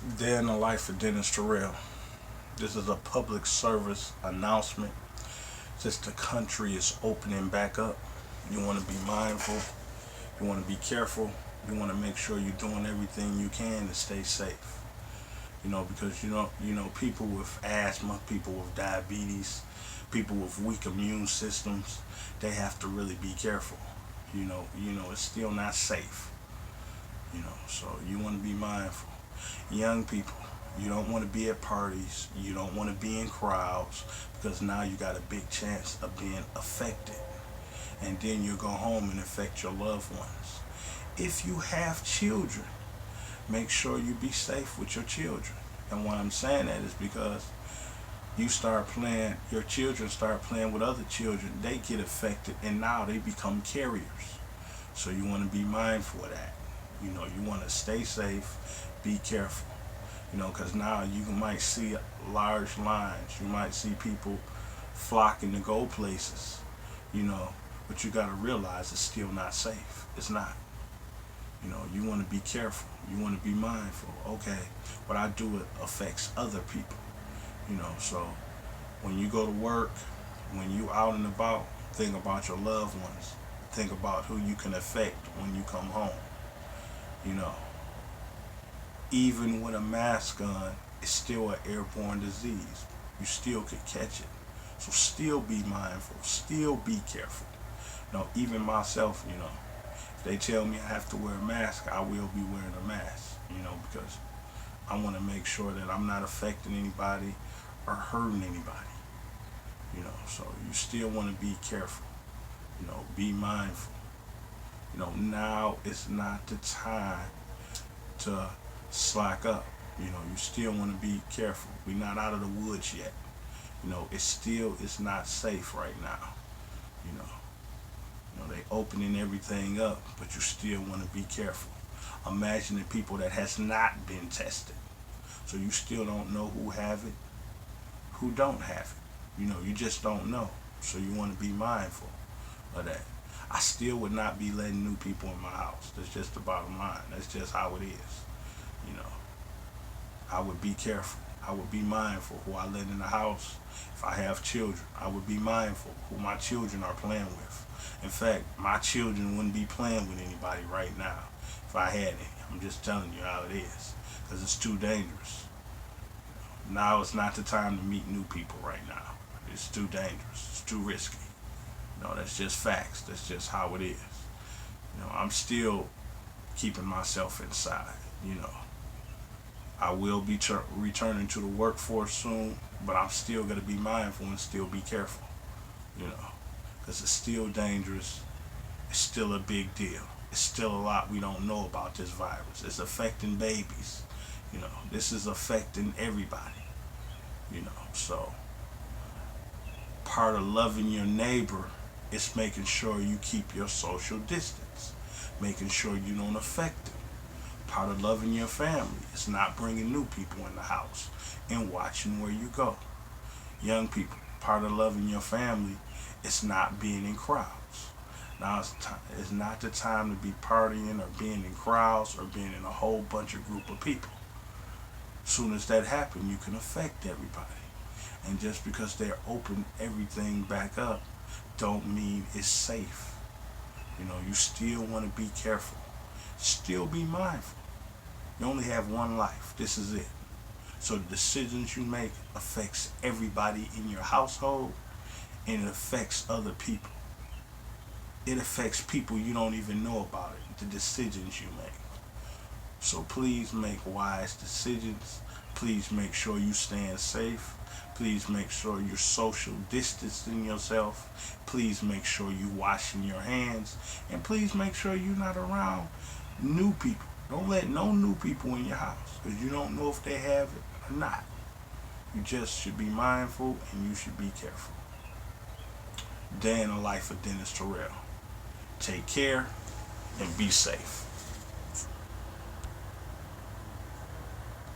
Day in the life of Dennis Terrell. This is a public service announcement. Since the country is opening back up, you want to be mindful. You want to be careful. You want to make sure you're doing everything you can to stay safe. Because people with asthma, people with diabetes, people with weak immune systems, they have to really be careful. It's still not safe. So you want to be mindful. Young people, you don't want to be at parties. You don't want to be in crowds because now you got a big chance of being affected. And then you go home and affect your loved ones. If you have children, make sure you be safe with your children. And why I'm saying that is because your children start playing with other children, they get affected and now they become carriers. So you want to be mindful of that. You want to stay safe, be careful. Because now you might see large lines. You might see people flocking to go places, but you got to realize it's still not safe. It's not. You want to be careful. You want to be mindful. Okay, what I do, it affects other people. So when you go to work, when you out and about, think about your loved ones. Think about who you can affect when you come home. You know, even with a mask on, it's still an airborne disease. You still could catch it. So still be mindful. Still be careful. Even myself, if they tell me I have to wear a mask, I will be wearing a mask, because I want to make sure that I'm not affecting anybody or hurting anybody. So you still want to be careful. Be mindful. Now is not the time to slack up. You still want to be careful. We're not out of the woods yet. It's not safe right now. You know, they opening everything up, but you still want to be careful. Imagine the people that has not been tested. So you still don't know who have it, who don't have it. You just don't know. So you want to be mindful of that. I still would not be letting new people in my house. That's just the bottom line. That's just how it is. You know, I would be careful. I would be mindful who I let in the house. If I have children, I would be mindful who my children are playing with. In fact, my children wouldn't be playing with anybody right now if I had any. I'm just telling you how it is, because it's too dangerous. Now it's not the time to meet new people right now. It's too dangerous. It's too risky. That's just facts. That's just how it is. I'm still keeping myself inside. I will be returning to the workforce soon, but I'm still going to be mindful and still be careful. Because it's still dangerous. It's still a big deal. It's still a lot we don't know about this virus. It's affecting babies. This is affecting everybody. So part of loving your neighbor is making sure you keep your social distance, making sure you don't affect them. Part of loving your family is not bringing new people in the house and watching where you go. Young people, part of loving your family is not being in crowds. Now it's not the time to be partying or being in crowds or being in a whole bunch of group of people. As soon as that happens, you can affect everybody. And just because they're open everything back up, don't mean it's safe. You still want to be careful. Still be mindful. You only have one life. This is it. So the decisions you make affects everybody in your household, and it affects other people. It affects people you don't even know about it, the decisions you make. So please make wise decisions. Please make sure you stand safe. Please make sure you're social distancing yourself. Please make sure you're washing your hands. And please make sure you're not around new people. Don't let no new people in your house, because you don't know if they have it or not. You just should be mindful and you should be careful. Day in the life of Dennis Terrell. Take care and be safe.